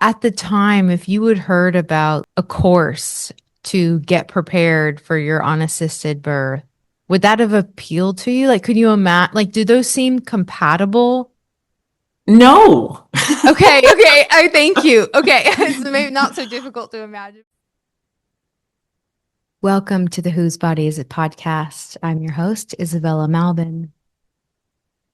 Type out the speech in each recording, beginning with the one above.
at the time, if you had heard about a course to get prepared for your unassisted birth, would that have appealed to you? Like, could you imagine, like, do those seem compatible? No. Okay. I thank you. Okay. It's maybe not so difficult to imagine. Welcome to the Whose Body Is It podcast. I'm your host, Isabella Malvin.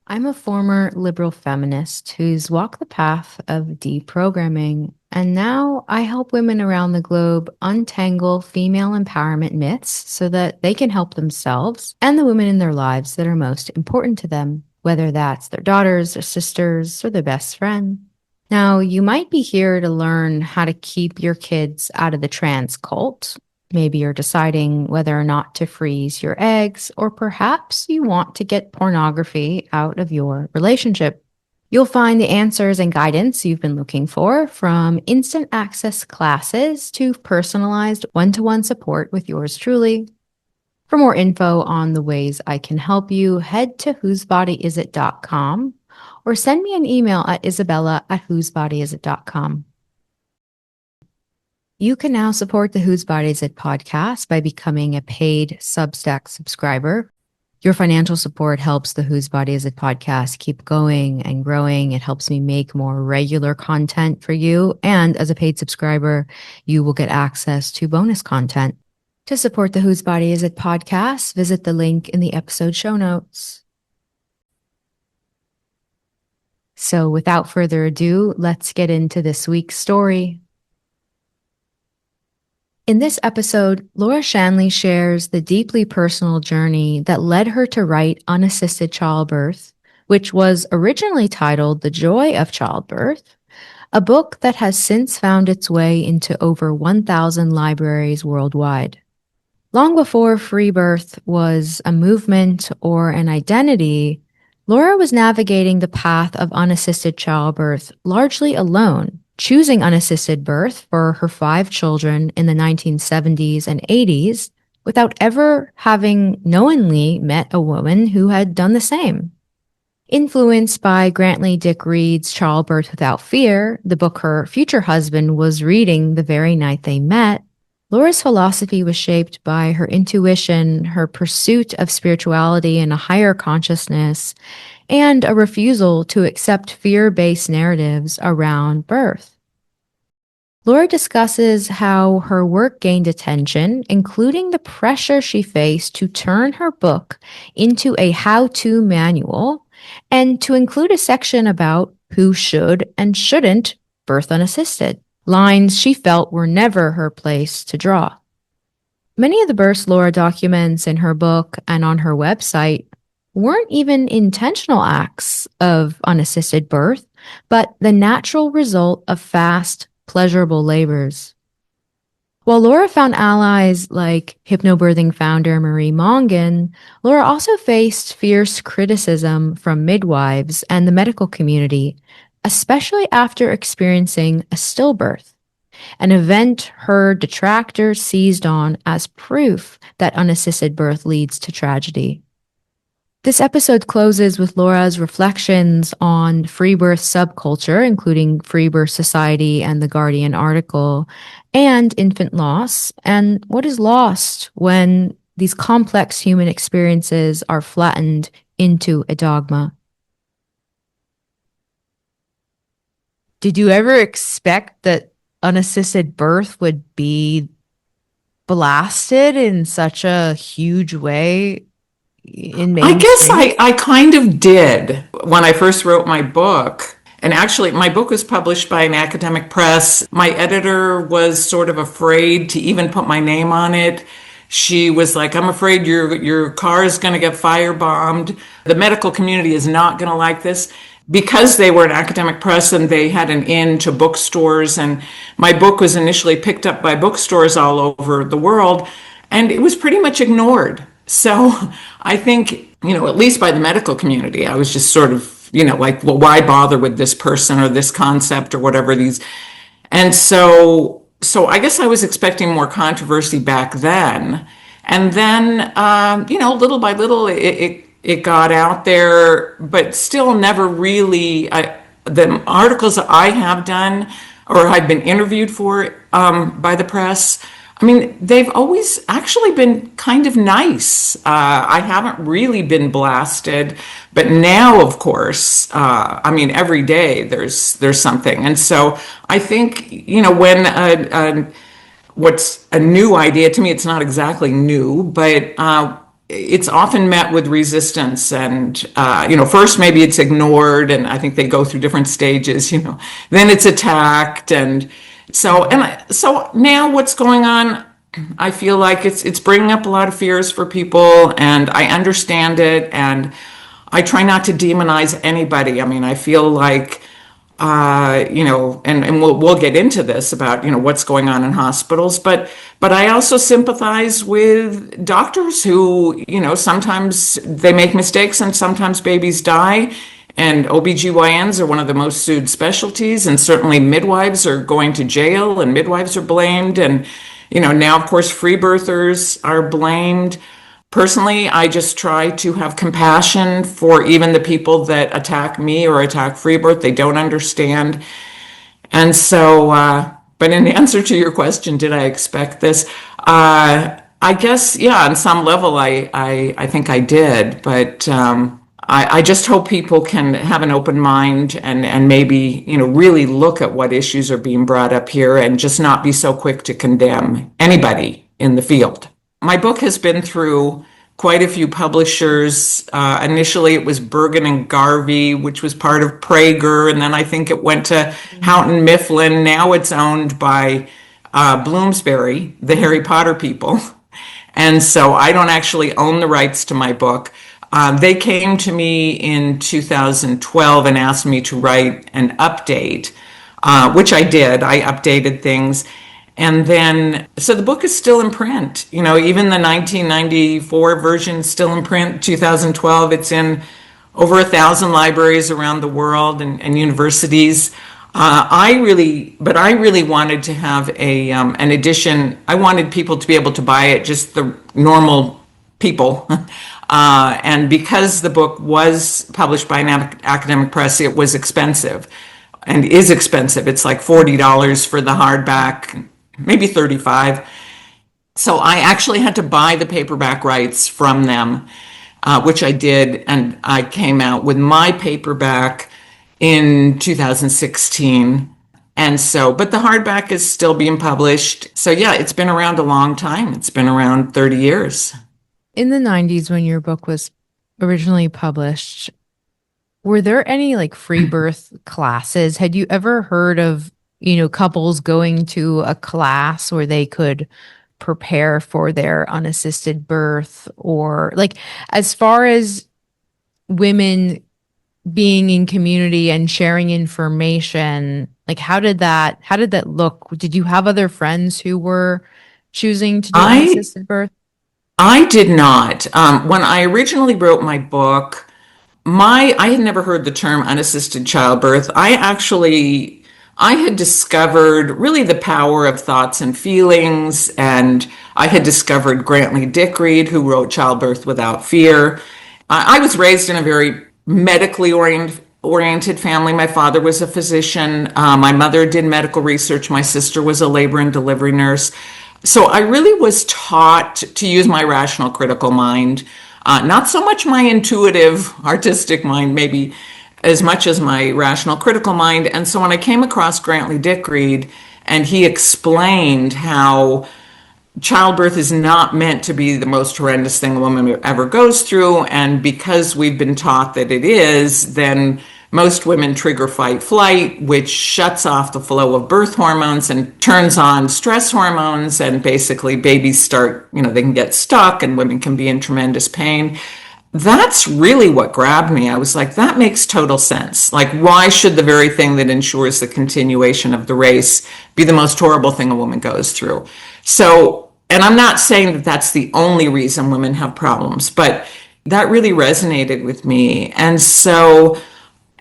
I'm a former liberal feminist who's walked the path of deprogramming, and now I help women around the globe untangle female empowerment myths so that they can help themselves and the women in their lives that are most important to them, whether that's their daughters, their sisters, or their best friend. Now, you might be here to learn how to keep your kids out of the trans cult. Maybe you're deciding whether or not to freeze your eggs, or perhaps you want to get pornography out of your relationship. You'll find the answers and guidance you've been looking for, from instant access classes to personalized one-to-one support with yours truly. For more info on the ways I can help you, head to whosebodyisit.com or send me an email at isabella@whosebodyisit.com. You can now support the Whose Body Is It podcast by becoming a paid Substack subscriber. Your financial support helps the Whose Body Is It podcast keep going and growing. It helps me make more regular content for you. And as a paid subscriber, you will get access to bonus content. To support the Whose Body Is It podcast, visit the link in the episode show notes. So without further ado, let's get into this week's story. In this episode, Laura Shanley shares the deeply personal journey that led her to write Unassisted Childbirth, which was originally titled The Joy of Childbirth, a book that has since found its way into over 1,000 libraries worldwide. Long before free birth was a movement or an identity, Laura was navigating the path of unassisted childbirth largely alone, choosing unassisted birth for her 5 children in the 1970s and 80s without ever having knowingly met a woman who had done the same. Influenced by Grantley Dick Reed's Childbirth Without Fear, the book her future husband was reading the very night they met, Laura's philosophy was shaped by her intuition, her pursuit of spirituality and a higher consciousness, and a refusal to accept fear-based narratives around birth. Laura discusses how her work gained attention, including the pressure she faced to turn her book into a how-to manual and to include a section about who should and shouldn't birth unassisted, lines she felt were never her place to draw. Many of the births Laura documents in her book and on her website weren't even intentional acts of unassisted birth, but the natural result of fast, pleasurable labors. While Laura found allies like hypnobirthing founder Marie Mongan, Laura also faced fierce criticism from midwives and the medical community, especially after experiencing a stillbirth, an event her detractors seized on as proof that unassisted birth leads to tragedy. This episode closes with Laura's reflections on free birth subculture, including Free Birth Society and the Guardian article, and infant loss, and what is lost when these complex human experiences are flattened into a dogma. Did you ever expect that unassisted birth would be blasted in such a huge way? I guess I kind of did when I first wrote my book. And actually, my book was published by an academic press. My editor was sort of afraid to even put my name on it. She was like, I'm afraid your car is going to get firebombed. The medical community is not going to like this. Because they were an academic press and they had an in to bookstores, and my book was initially picked up by bookstores all over the world, and it was pretty much ignored. So I think, at least by the medical community, I was just sort of, like, well, why bother with this person or this concept or whatever these. And so I guess I was expecting more controversy back then. And then, little by little, it got out there, but still never really, the articles that I have done or I've been interviewed for by the press. I mean, they've always actually been kind of nice. I haven't really been blasted, but now, of course, I mean, every day there's something, and so I think when what's a new idea to me, it's not exactly new, but it's often met with resistance, and first maybe it's ignored, and I think they go through different stages. Then it's attacked, and so now what's going on, I feel like it's bringing up a lot of fears for people, and I understand it, and I try not to demonize anybody. I mean, I feel like and we'll get into this about what's going on in hospitals, but I also sympathize with doctors who sometimes they make mistakes and sometimes babies die, and OBGYNs are one of the most sued specialties, and certainly midwives are going to jail, and midwives are blamed, and now of course free birthers are blamed. Personally, I just try to have compassion for even the people that attack me or attack free birth. They don't understand. And so, but in answer to your question, did I expect this? I guess, yeah, on some level, I think I did. But I just hope people can have an open mind and maybe, really look at what issues are being brought up here and just not be so quick to condemn anybody in the field. My book has been through quite a few publishers. Initially, it was Bergen and Garvey, which was part of Prager, and then I think it went to Houghton Mifflin. Now it's owned by Bloomsbury, the Harry Potter people. And so I don't actually own the rights to my book. They came to me in 2012 and asked me to write an update, which I did. I updated things. And then, so the book is still in print. Even the 1994 version is still in print. 2012, it's in over 1,000 libraries around the world and universities. I really wanted to have an edition. I wanted people to be able to buy it, just the normal people. And because the book was published by an academic press, it was expensive and is expensive. It's like $40 for the hardback, maybe $35. So I actually had to buy the paperback rights from them, which I did, and I came out with my paperback in 2016. And so, but the hardback is still being published. So yeah, it's been around a long time. It's been around 30 years. In the 90s, when your book was originally published, were there any like free birth classes? Had you ever heard of couples going to a class where they could prepare for their unassisted birth, or like as far as women being in community and sharing information, like how did that look? Did you have other friends who were choosing to do unassisted birth? I did not. When I originally wrote my book, I had never heard the term unassisted childbirth. I had discovered really the power of thoughts and feelings, and I had discovered Grantley Dick Reed, who wrote Childbirth Without Fear. I was raised in a very medically oriented family. My father was a physician. My mother did medical research. My sister was a labor and delivery nurse. So I really was taught to use my rational, critical mind, not so much my intuitive, artistic mind, maybe as much as my rational, critical mind. And so when I came across Grantley Dick Reed, and he explained how childbirth is not meant to be the most horrendous thing a woman ever goes through, and because we've been taught that it is, then most women trigger fight flight, which shuts off the flow of birth hormones and turns on stress hormones, and basically babies start, they can get stuck and women can be in tremendous pain. That's really what grabbed me. I was like, that makes total sense. Like, why should the very thing that ensures the continuation of the race be the most horrible thing a woman goes through? So, and I'm not saying that that's the only reason women have problems, but that really resonated with me. And so,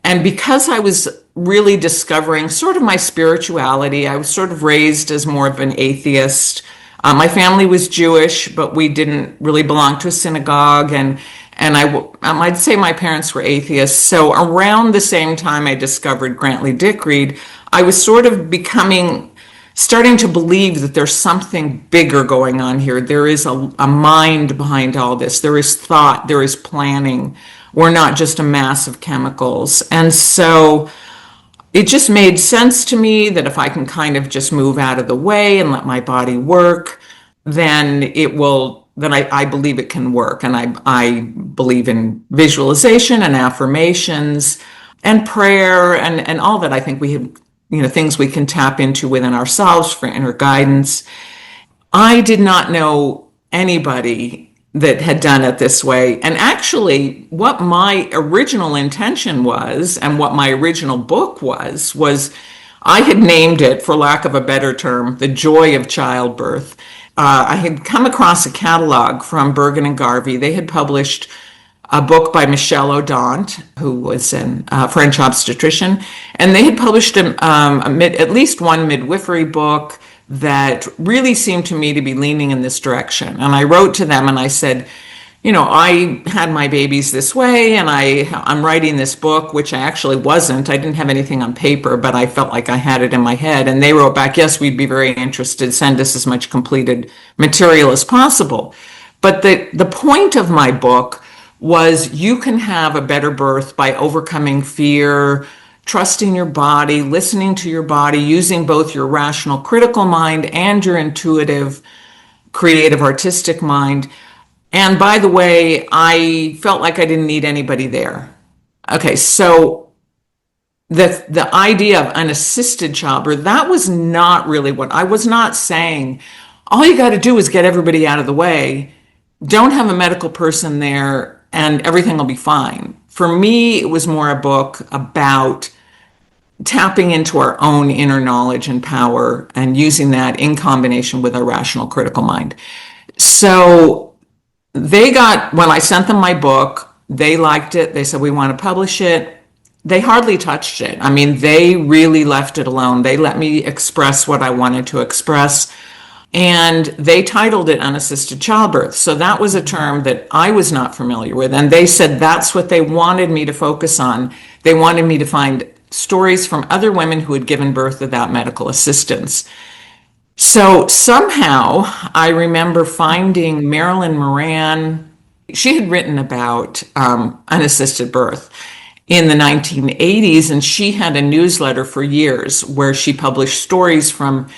and because I was really discovering sort of my spirituality, I was sort of raised as more of an atheist. My family was Jewish, but we didn't really belong to a synagogue, and I'd say my parents were atheists. So around the same time I discovered Grantley Dick Reed, I was sort of starting to believe that there's something bigger going on here. There is a mind behind all this. There is thought, there is planning. We're not just a mass of chemicals. And so it just made sense to me that if I can kind of just move out of the way and let my body work, then I believe it can work. And I believe in visualization and affirmations and prayer and all that. I think we have, things we can tap into within ourselves for inner guidance. I did not know anybody that had done it this way. And actually, what my original intention was, and what my original book was I had named it, for lack of a better term, The Joy of Childbirth. I had come across a catalog from Bergen and Garvey. They had published a book by Michelle Odant, who was a French obstetrician, and they had published at least one midwifery book that really seemed to me to be leaning in this direction. And I wrote to them and I said, I had my babies this way, and I'm writing this book, which I actually wasn't. I didn't have anything on paper, but I felt like I had it in my head. And they wrote back, yes, we'd be very interested. Send us as much completed material as possible. But the point of my book was you can have a better birth by overcoming fear, trusting your body, listening to your body, using both your rational, critical mind and your intuitive, creative, artistic mind. And by the way, I felt like I didn't need anybody there. Okay, so the idea of unassisted childbirth, that was not really what I was not saying. All you got to do is get everybody out of the way. Don't have a medical person there and everything will be fine. For me, it was more a book about tapping into our own inner knowledge and power and using that in combination with our rational, critical mind. So when I sent them my book, they liked it. They said, we want to publish it. They hardly touched it. I mean, they really left it alone. They let me express what I wanted to express. And they titled it Unassisted Childbirth. So that was a term that I was not familiar with. And they said that's what they wanted me to focus on. They wanted me to find stories from other women who had given birth without medical assistance. So somehow I remember finding Marilyn Moran. She had written about unassisted birth in the 1980s, and she had a newsletter for years where she published stories from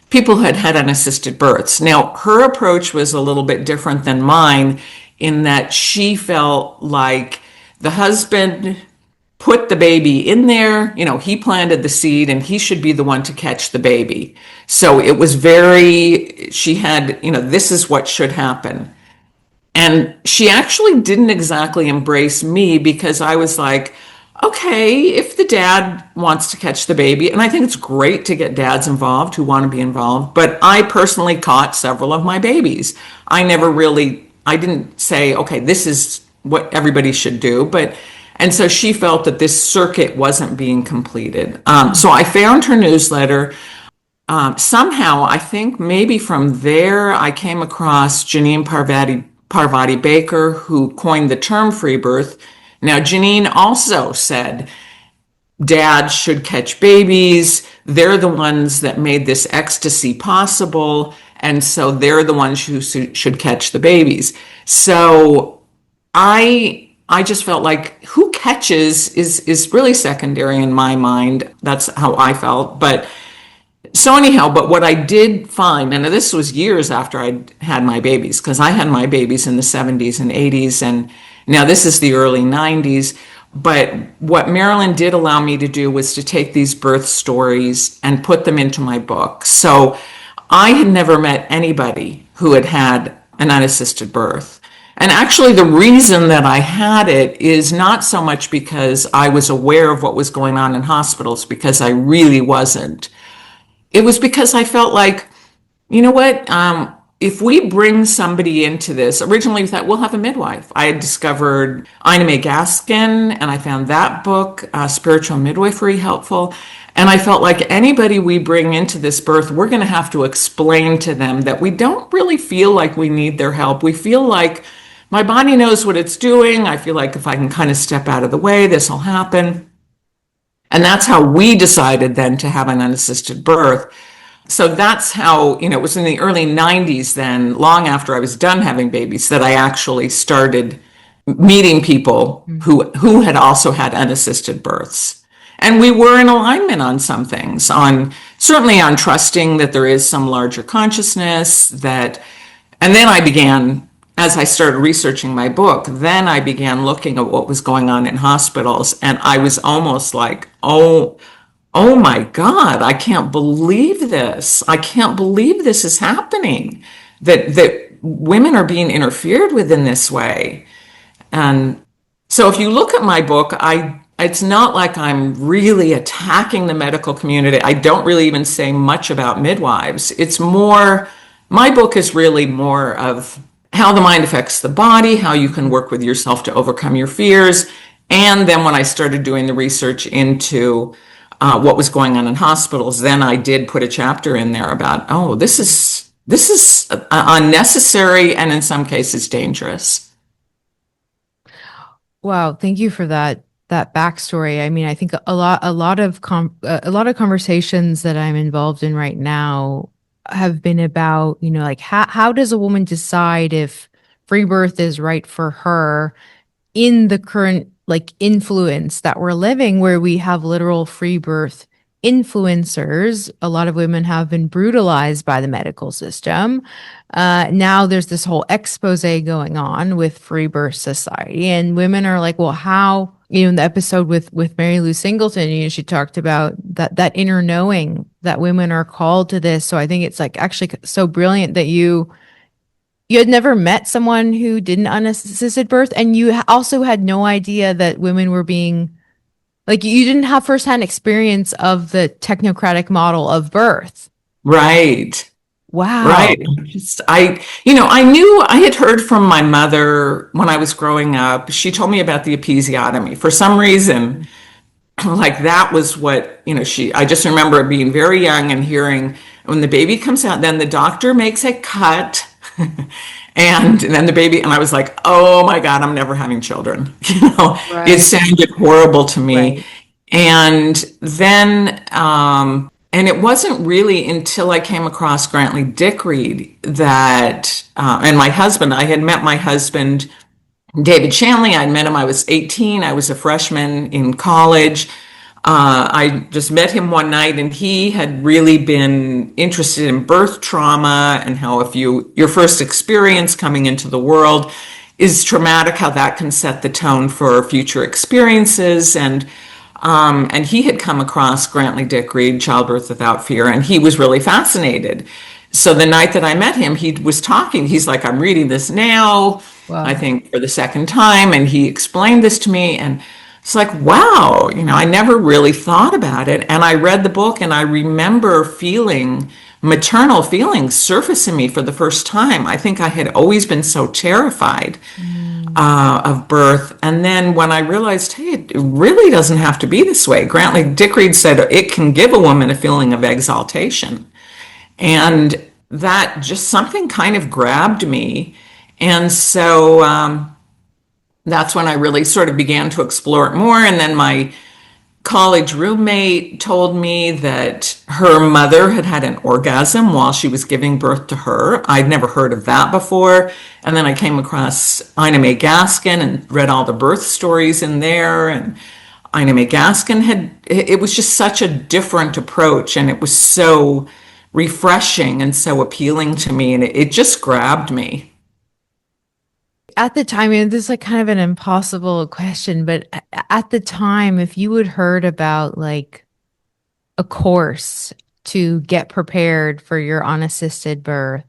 people who had had unassisted births. Now, her approach was a little bit different than mine in that she felt like the husband put the baby in there, he planted the seed and he should be the one to catch the baby. So it was she had, this is what should happen. And she actually didn't exactly embrace me because I was like, okay, if the dad wants to catch the baby, and I think it's great to get dads involved who want to be involved, but I personally caught several of my babies. I didn't say, okay, this is what everybody should do, and so she felt that this circuit wasn't being completed. So I found her newsletter. Somehow, I think maybe from there, I came across Janine Parvati Baker, who coined the term free birth. Now, Janine also said dads should catch babies. They're the ones that made this ecstasy possible. And so they're the ones who should catch the babies. So I just felt like who catches is really secondary in my mind. That's how I felt. But what I did find, and this was years after I'd had my babies, because I had my babies in the 70s and 80s, and now this is the early 90s. But what Marilyn did allow me to do was to take these birth stories and put them into my book. So I had never met anybody who had had an unassisted birth. And actually, the reason that I had it is not so much because I was aware of what was going on in hospitals, because I really wasn't. It was because I felt like, you know what, if we bring somebody into this, originally we thought we'll have a midwife. I had discovered Ina May Gaskin, and I found that book, Spiritual Midwifery, helpful. And I felt like anybody we bring into this birth, we're going to have to explain to them that we don't really feel like we need their help. We feel like my body knows what it's doing. I feel like if I can kind of step out of the way, this will happen. And that's how we decided then to have an unassisted birth. So that's how, it was in the early 90s then, long after I was done having babies, that I actually started meeting people who had also had unassisted births. And we were in alignment on some things, on certainly on trusting that there is some larger consciousness that, and then I began, as I started researching my book, then I began looking at what was going on in hospitals, and I was almost like, oh my God, I can't believe this. I can't believe this is happening, that women are being interfered with in this way. And so if you look at my book, it's not like I'm really attacking the medical community. I don't really even say much about midwives. It's more, my book is really more of how the mind affects the body, how you can work with yourself to overcome your fears. And then when I started doing the research into what was going on in hospitals, then I did put a chapter in there about, this is unnecessary and in some cases dangerous. Wow, thank you for that backstory. I mean, I think a lot of conversations that I'm involved in right now have been about, like how does a woman decide if free birth is right for her in the current like influence that we're living, where we have literal free birth influencers. A lot of women have been brutalized by the medical system. Now there's this whole expose going on with Free Birth Society, and women are like, well, how, in the episode with Mary Lou Singleton, she talked about that inner knowing that women are called to this. So I think it's like actually so brilliant that you had never met someone who did an unassisted birth, and you also had no idea that women were being, like, you didn't have firsthand experience of the technocratic model of birth. Right. Wow. Right. I knew, I had heard from my mother when I was growing up. She told me about the episiotomy. For some reason, like that was what, I just remember being very young and hearing when the baby comes out, then the doctor makes a cut. And then the baby, and I was like, oh my God, I'm never having children. Right. It sounded horrible to me. Right. And then, and it wasn't really until I came across Grantley Dickreed that, and my husband, I had met my husband, David Shanley. I'd met him, I was 18. I was a freshman in college. I just met him one night, and he had really been interested in birth trauma and how if your first experience coming into the world is traumatic, how that can set the tone for future experiences. And he had come across Grantley Dickreed, Childbirth Without Fear, and he was really fascinated. So the night that I met him, he was talking. He's like, I'm reading this now, wow. I think for the second time, and he explained this to me, and it's like, wow, I never really thought about it. And I read the book, and I remember feeling maternal feelings surface in me for the first time. I think I had always been so terrified of birth. And then when I realized, hey, it really doesn't have to be this way. Grantley Dickreed said it can give a woman a feeling of exaltation. And that just something kind of grabbed me. And so that's when I really sort of began to explore it more. And then my college roommate told me that her mother had had an orgasm while she was giving birth to her. I'd never heard of that before. And then I came across Ina May Gaskin and read all the birth stories in there. And Ina May Gaskin it was just such a different approach. And it was so refreshing and so appealing to me. And it just grabbed me. At the time, and this is like kind of an impossible question, but at the time, if you had heard about like a course to get prepared for your unassisted birth,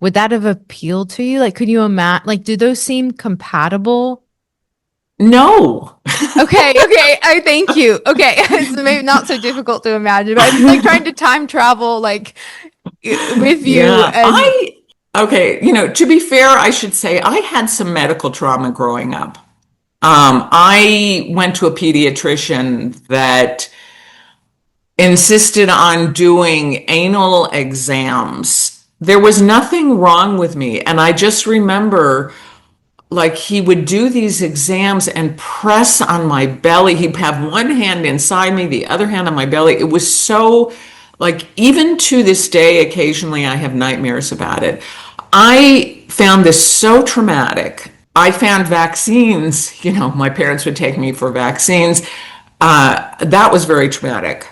would that have appealed to you? Like, could you imagine, like, do those seem compatible? No. Okay. I thank you. Okay. It's maybe not so difficult to imagine, but I'm like trying to time travel, like, with you. Yeah, okay, to be fair, I should say I had some medical trauma growing up. I went to a pediatrician that insisted on doing anal exams. There was nothing wrong with me. And I just remember like he would do these exams and press on my belly. He'd have one hand inside me, the other hand on my belly. It was so, like, even to this day, occasionally I have nightmares about it. I found this so traumatic. I found vaccines, my parents would take me for vaccines. That was very traumatic.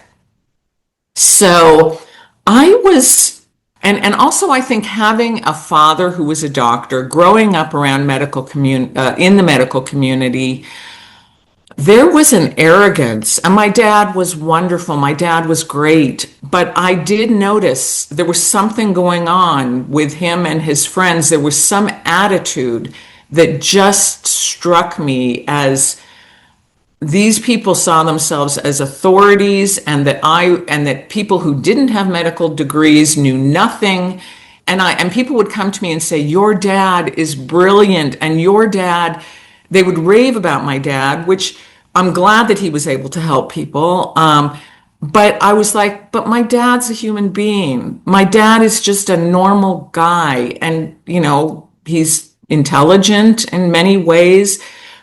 So I was, and also I think having a father who was a doctor, growing up around in the medical community, there was an arrogance, and my dad was wonderful. My dad was great, but I did notice there was something going on with him and his friends. There was some attitude that just struck me as these people saw themselves as authorities, and that people who didn't have medical degrees knew nothing. And people would come to me and say, "Your dad is brilliant," and they would rave about my dad, which I'm glad that he was able to help people. But I was like, but my dad's a human being. My dad is just a normal guy. And, he's intelligent in many ways.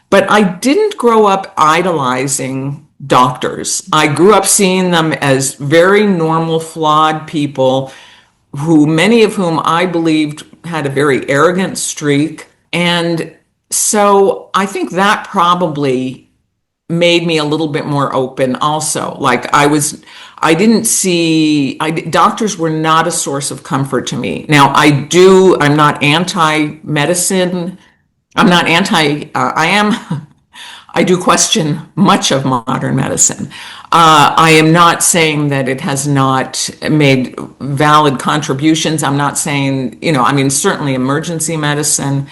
But I didn't grow up idolizing doctors. I grew up seeing them as very normal, flawed people many of whom I believed had a very arrogant streak. And so I think that probably made me a little bit more open also. Like doctors were not a source of comfort to me. Now I'm not anti-medicine. I do question much of modern medicine. I am not saying that it has not made valid contributions. I'm not saying, certainly emergency medicine,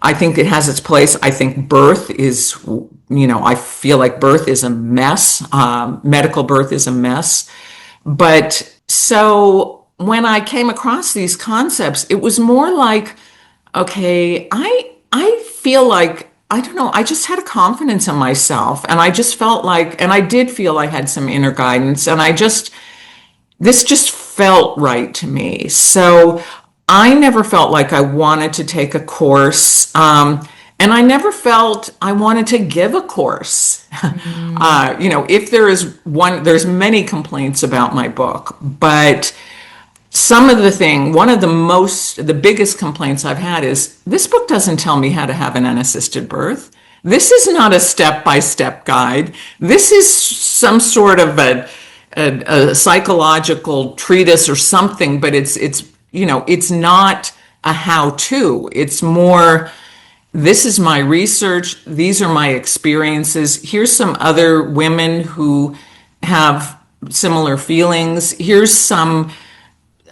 I think it has its place. I think birth is, I feel like birth is a mess. Medical birth is a mess. But so when I came across these concepts, it was more like, okay, I feel like, I don't know, I just had a confidence in myself, and I just felt like, and I did feel I had some inner guidance, and this just felt right to me. So I never felt like I wanted to take a course, and I never felt I wanted to give a course. If there's many complaints about my book, but one of the biggest complaints I've had is this book doesn't tell me how to have an unassisted birth. This is not a step-by-step guide. This is some sort of a psychological treatise or something, but it's not a how-to. It's more, this is my research. These are my experiences. Here's some other women who have similar feelings. Here's some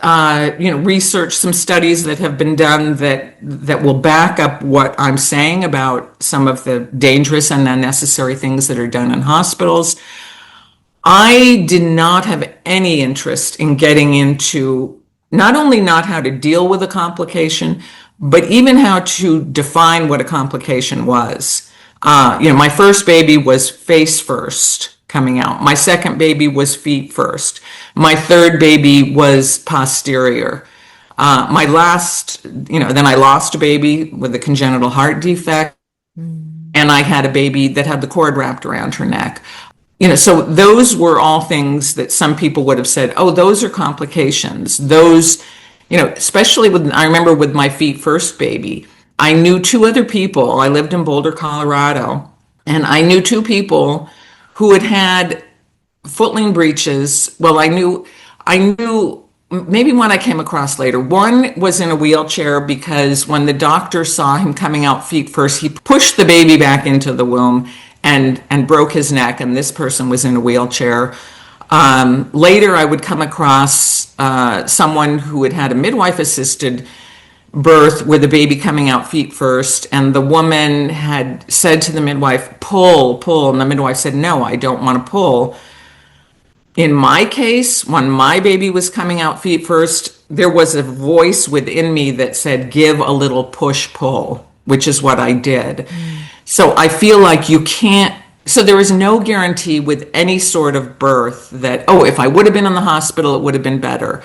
research, some studies that have been done that will back up what I'm saying about some of the dangerous and unnecessary things that are done in hospitals. I did not have any interest in getting into not only not how to deal with a complication, but even how to define what a complication was. My first baby was face first coming out. My second baby was feet first. My third baby was posterior. Then I lost a baby with a congenital heart defect, and I had a baby that had the cord wrapped around her neck. So those were all things that some people would have said, oh, those are complications. Those, especially I remember with my feet first baby, I knew two other people. I lived in Boulder, Colorado, and I knew two people who had footling breaches. Well, I knew maybe one I came across later. One was in a wheelchair because when the doctor saw him coming out feet first, he pushed the baby back into the womb and broke his neck, and this person was in a wheelchair. Later, I would come across someone who had a midwife-assisted birth with the baby coming out feet first, and the woman had said to the midwife, pull, and the midwife said, no, I don't want to pull. In my case, when my baby was coming out feet first, there was a voice within me that said, give a little push-pull, which is what I did. So I feel like you can't, so there is no guarantee with any sort of birth that, if I would have been in the hospital, it would have been better.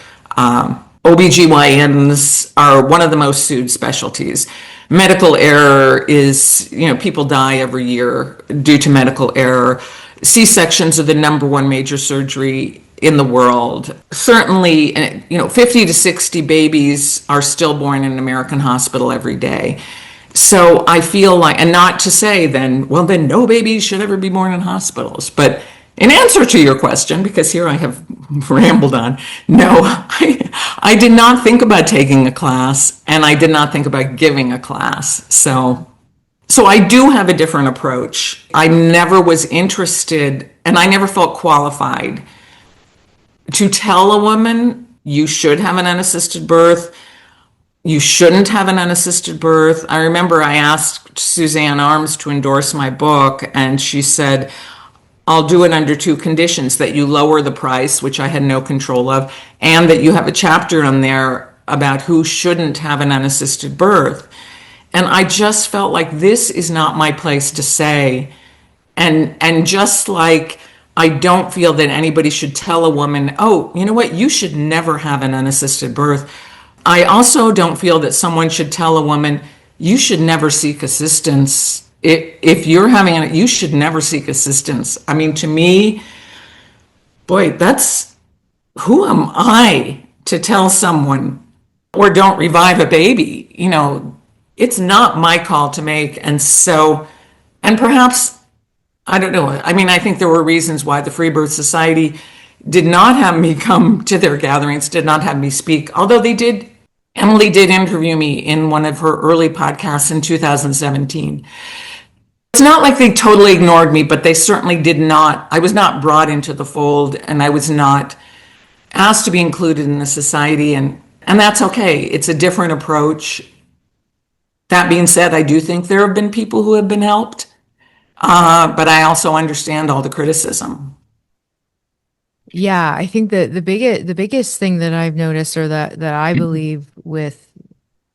OBGYNs are one of the most sued specialties. medical error is, people die every year due to medical error. C-sections are the number one major surgery in the world. Certainly, 50 to 60 babies are still born in an American hospital every day. So I feel like, and not to say then no babies should ever be born in hospitals. But in answer to your question, because here I have rambled on, no, I did not think about taking a class, and I did not think about giving a class. So I do have a different approach. I never was interested, and I never felt qualified to tell a woman, you should have an unassisted birth, you shouldn't have an unassisted birth. I remember I asked Suzanne Arms to endorse my book, and she said, I'll do it under two conditions: that you lower the price, which I had no control of, and that you have a chapter on there about who shouldn't have an unassisted birth. And I just felt like this is not my place to say. And just like I don't feel that anybody should tell a woman, oh, you know what, you should never have an unassisted birth. I also don't feel that someone should tell a woman, you should never seek assistance. If you're having it, you should never seek assistance. I mean, to me, boy, who am I to tell someone, or don't revive a baby? It's not my call to make. And perhaps, I don't know. I mean, I think there were reasons why the Free Birth Society did not have me come to their gatherings, did not have me speak, although Emily did interview me in one of her early podcasts in 2017. It's not like they totally ignored me, but they certainly did not. I was not brought into the fold, and I was not asked to be included in the society, and that's okay. It's a different approach. That being said, I do think there have been people who have been helped, but I also understand all the criticism. Yeah, I think that the biggest thing that I've noticed, or that I believe, with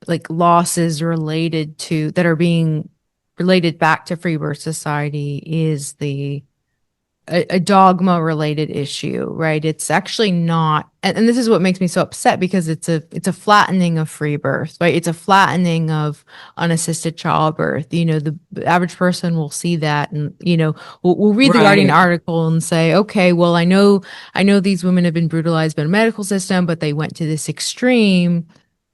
like losses related to that are being related back to Free Birth Society, is a dogma related issue, right? It's actually not, and this is what makes me so upset, because it's a flattening of free birth, right? It's a flattening of unassisted childbirth. The average person will see that, and we'll read the Guardian article and say, okay, well, I know these women have been brutalized by the medical system, but they went to this extreme.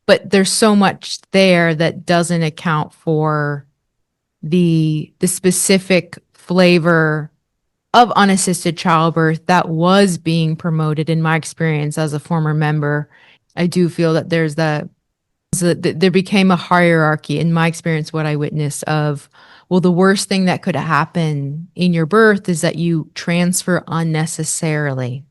But there's so much there that doesn't account for the specific flavor of unassisted childbirth that was being promoted. In my experience as a former member, I do feel that there became a hierarchy, in my experience, what I witnessed, of, well, the worst thing that could happen in your birth is that you transfer unnecessarily,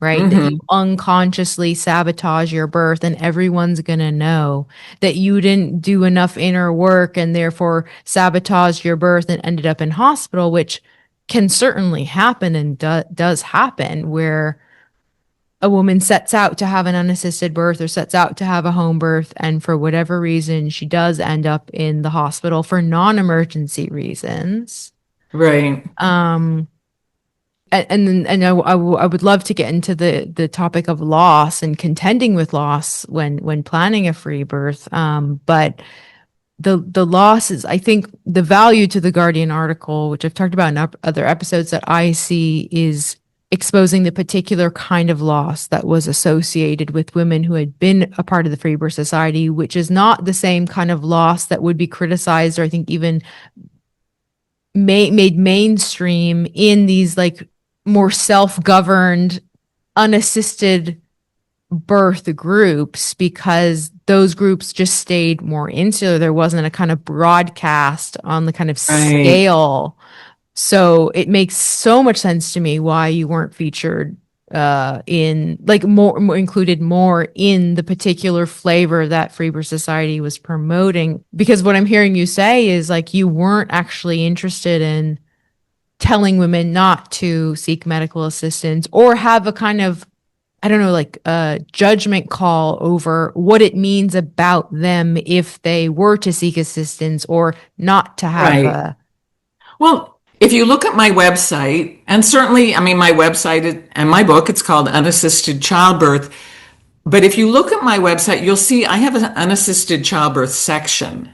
right? That you unconsciously sabotage your birth, and everyone's going to know that you didn't do enough inner work and therefore sabotage your birth and ended up in hospital, which can certainly happen, and does happen, where a woman sets out to have an unassisted birth or sets out to have a home birth, and for whatever reason, she does end up in the hospital for non-emergency reasons. Right. And I would love to get into the topic of loss and contending with loss when planning a free birth. But the loss is, I think, the value to the Guardian article, which I've talked about in other episodes, that I see is exposing the particular kind of loss that was associated with women who had been a part of the Free Birth Society, which is not the same kind of loss that would be criticized, or I think even made mainstream in these like more self-governed, unassisted birth groups, because those groups just stayed more insular. There wasn't a kind of broadcast on the kind of scale. So it makes so much sense to me why you weren't featured in, like, more included more in the particular flavor that Free Birth Society was promoting. Because what I'm hearing you say is, like, you weren't actually interested in telling women not to seek medical assistance, or have a kind of, I don't know, like a judgment call over what it means about them if they were to seek assistance or not to have Well, if you look at my website, and certainly, I mean, my website and my book, it's called Unassisted Childbirth. But if you look at my website, you'll see I have an unassisted childbirth section.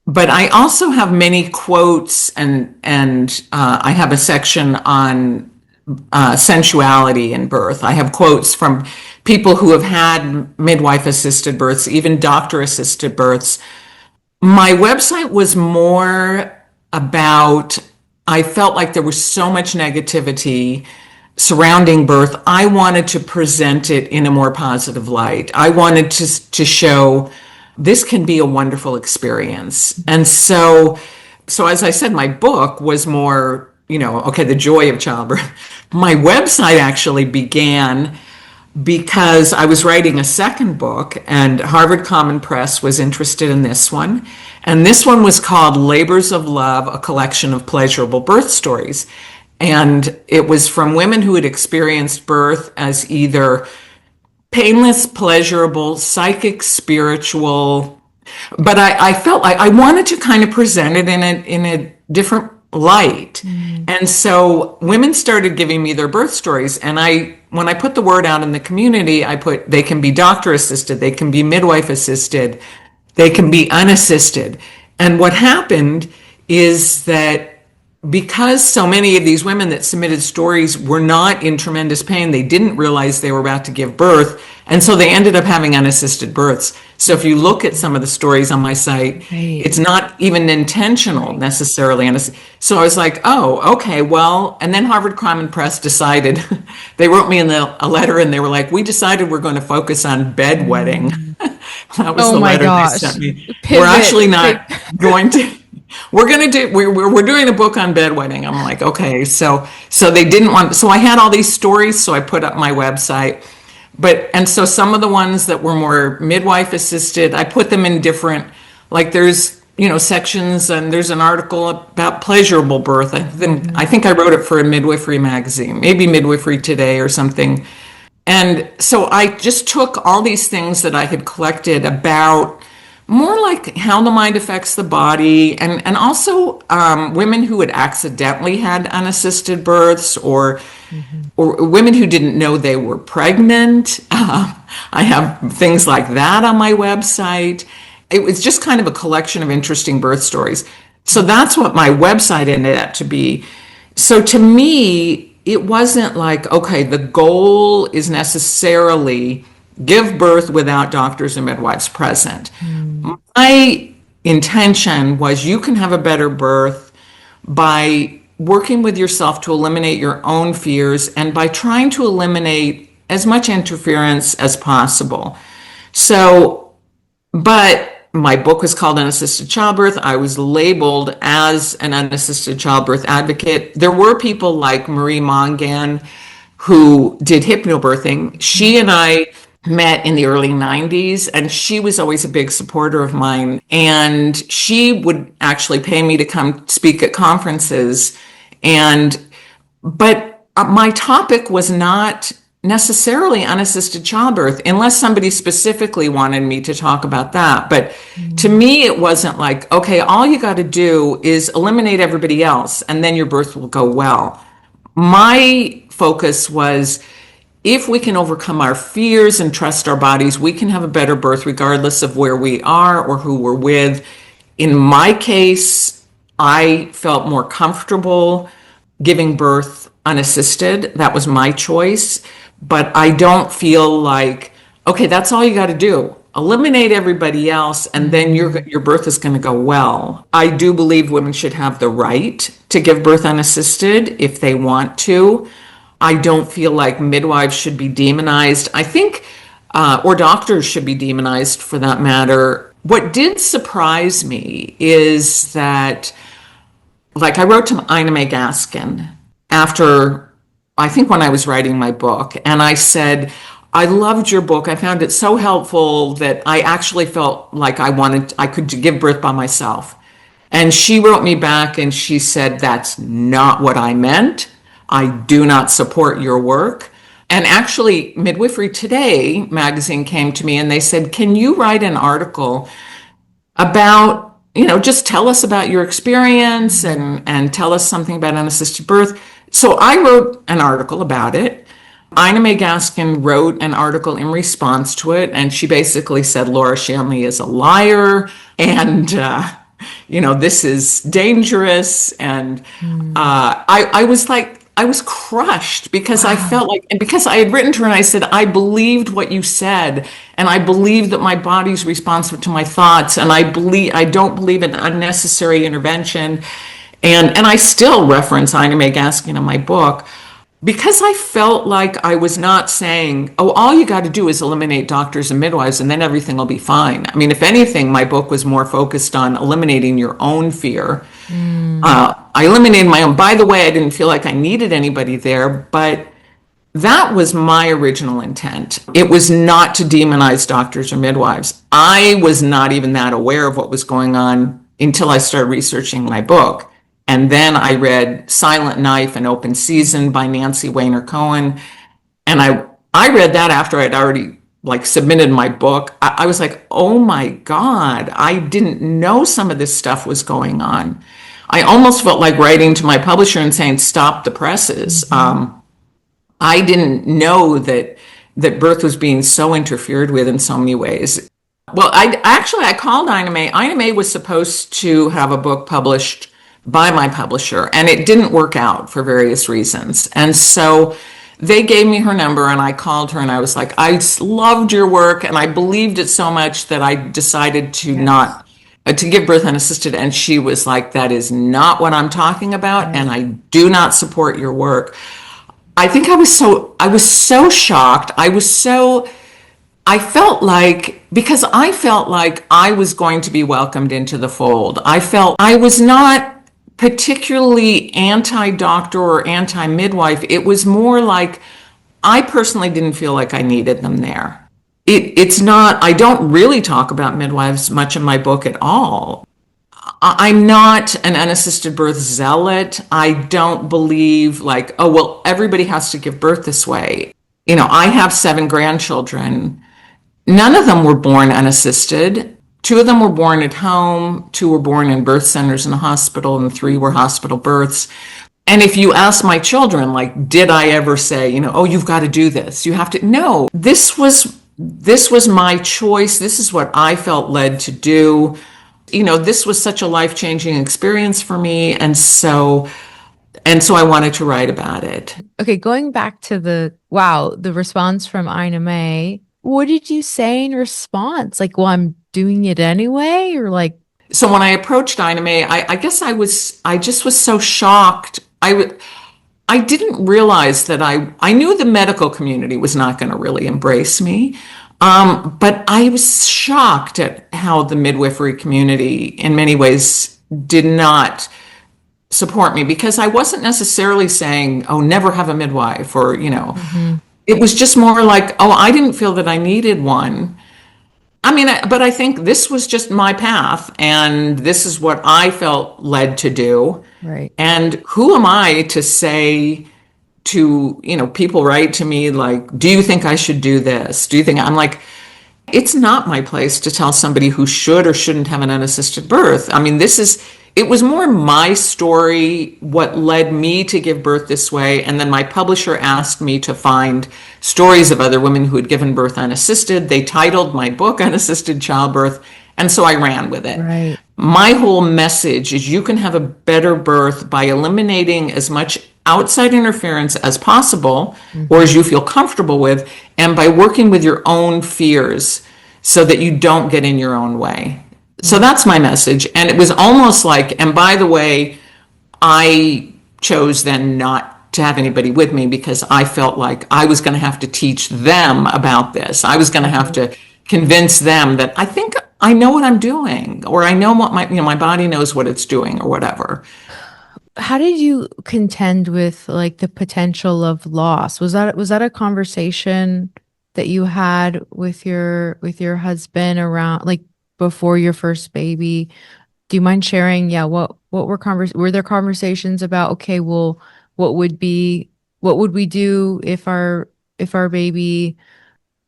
but I also have many quotes, and I have a section on sensuality in birth. I have quotes from people who have had midwife-assisted births, even doctor-assisted births. My website was more about, I felt like there was so much negativity surrounding birth. I wanted to present it in a more positive light. I wanted to show this can be a wonderful experience. And so as I said, my book was more, okay, the joy of childbirth. My website actually began because I was writing a second book, and Harvard Common Press was interested in this one. And this one was called Labors of Love, a collection of pleasurable birth stories. And it was from women who had experienced birth as either painless, pleasurable, psychic, spiritual. But I felt like I wanted to kind of present it in a different light. And so women started giving me their birth stories. And when I put the word out in the community, I put, they can be doctor assisted, they can be midwife assisted, they can be unassisted. And what happened is that because so many of these women that submitted stories were not in tremendous pain, they didn't realize they were about to give birth. And so they ended up having unassisted births. So if you look at some of the stories on my site, it's not even intentional necessarily. So I was like, oh, okay, well, and then Harvard Common Press decided, they wrote me a letter and they were like, we decided we're going to focus on bedwetting. That was the letter they sent me. We're actually not going to. We're doing a book on bedwetting. I'm like, okay, so they didn't want, so I had all these stories, so I put up my website. And so some of the ones that were more midwife assisted, I put them in different, like there's, sections, and there's an article about pleasurable birth. I think I wrote it for a midwifery magazine, maybe Midwifery Today or something. And so I just took all these things that I had collected about more like how the mind affects the body, and also women who had accidentally had unassisted births, or women who didn't know they were pregnant. I have things like that on my website. It was just kind of a collection of interesting birth stories. So that's what my website ended up to be. So to me, it wasn't like, okay, the goal is necessarily give birth without doctors and midwives present. My intention was you can have a better birth by working with yourself to eliminate your own fears and by trying to eliminate as much interference as possible. So, but my book was called Unassisted Childbirth. I was labeled as an unassisted childbirth advocate. There were people like Marie Mongan who did hypnobirthing. She and I met in the early 90s, and she was always a big supporter of mine. And she would actually pay me to come speak at conferences. But my topic was not necessarily unassisted childbirth, unless somebody specifically wanted me to talk about that. But to me, it wasn't like, okay, all you got to do is eliminate everybody else, and then your birth will go well. My focus was, if we can overcome our fears and trust our bodies, we can have a better birth regardless of where we are or who we're with. In my case, I felt more comfortable giving birth unassisted. That was my choice. But I don't feel like, okay, that's all you got to do. Eliminate everybody else, and then your birth is going to go well. I do believe women should have the right to give birth unassisted if they want to. I don't feel like midwives should be demonized. I think, or doctors should be demonized for that matter. What did surprise me is that, like, I wrote to Ina May Gaskin after, I think when I was writing my book, and I said, I loved your book. I found it so helpful that I actually felt like I could give birth by myself. And she wrote me back and she said, that's not what I meant. I do not support your work. And actually, Midwifery Today magazine came to me and they said, can you write an article about, just tell us about your experience and tell us something about unassisted birth. So I wrote an article about it. Ina May Gaskin wrote an article in response to it, and she basically said Laura Shanley is a liar, and this is dangerous. And Mm. I was crushed because I Wow. felt like, and because I had written to her and I said, I believed what you said, and I believe that my body's responsive to my thoughts, and I don't believe in unnecessary intervention. And I still reference Ina May Gaskin in my book because I felt like I was not saying, oh, all you got to do is eliminate doctors and midwives and then everything will be fine. I mean, if anything, my book was more focused on eliminating your own fear. Mm. I eliminated my own. By the way, I didn't feel like I needed anybody there, but that was my original intent. It was not to demonize doctors or midwives. I was not even that aware of what was going on until I started researching my book. And then I read Silent Knife and Open Season by Nancy Weiner Cohen. And I read that after I'd already submitted my book. I was like, oh my God, I didn't know some of this stuff was going on. I almost felt like writing to my publisher and saying, stop the presses. Mhm. I didn't know that birth was being so interfered with in so many ways. Well, I called Ina May. Ina May was supposed to have a book published by my publisher, and it didn't work out for various reasons. And so they gave me her number, and I called her, and I was like, I loved your work, and I believed it so much that I decided to Yes. not to give birth unassisted. And she was like, that is not what I'm talking about, and Right. I do not support your work. I think I was so shocked. I felt like, because I felt like I was going to be welcomed into the fold. I felt I was not particularly anti-doctor or anti-midwife. It was more like I personally didn't feel like I needed them there. It's not, I don't really talk about midwives much in my book at all. I'm not an unassisted birth zealot. I don't believe oh, well, everybody has to give birth this way. I have 7 grandchildren. None of them were born unassisted. 2 of them were born at home, 2 were born in birth centers in a hospital, and 3 were hospital births. And if you ask my children, did I ever say, oh, you've got to do this, you have to? No, this was my choice. This is what I felt led to do. This was such a life-changing experience for me, and so I wanted to write about it. Okay, going back to the response from Ina May, what did you say in response? Well, I'm doing it anyway, or So when I approached Ina May, I guess I just was so shocked. I didn't realize that I knew the medical community was not going to really embrace me. But I was shocked at how the midwifery community, in many ways, did not support me, because I wasn't necessarily saying, oh, never have a midwife, or, Mhm. it was just more like, oh, I didn't feel that I needed one. I mean, but I think this was just my path, and this is what I felt led to do. Right. And who am I to say to, people write to me like, do you think I should do this? Do you think I'm like, it's not my place to tell somebody who should or shouldn't have an unassisted birth. I mean, it was more my story, what led me to give birth this way. And then my publisher asked me to find stories of other women who had given birth unassisted. They titled my book Unassisted Childbirth. And so I ran with it. Right. My whole message is you can have a better birth by eliminating as much outside interference as possible, or as you feel comfortable with, and by working with your own fears so that you don't get in your own way. So that's my message. And it was almost like, and by the way, I chose then not to have anybody with me because I felt like I was going to have to teach them about this. I was going to have to convince them that I think I know what I'm doing, or I know what my body knows what it's doing, or whatever. How did you contend with the potential of loss? Was that a conversation that you had with your husband around before your first baby? Do you mind sharing? Yeah, were there conversations about, okay, well, what would we do if our baby,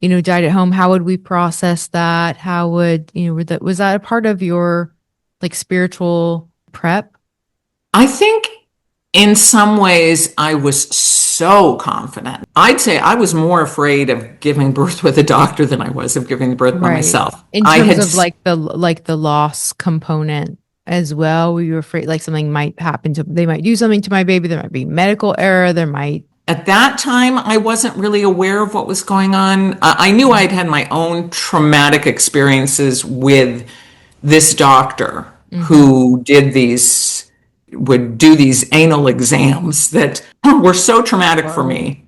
died at home? How would we process that? How would, was that a part of your spiritual prep? I think in some ways I was so confident. I'd say I was more afraid of giving birth with a doctor than I was of giving birth by Right. myself. In I terms had of the loss component. as well? Were you afraid like something might happen to, they might do something to my baby? There might be medical error. There might. At that time, I wasn't really aware of what was going on. I knew I'd had my own traumatic experiences with this doctor who would do these anal exams that were so traumatic for me.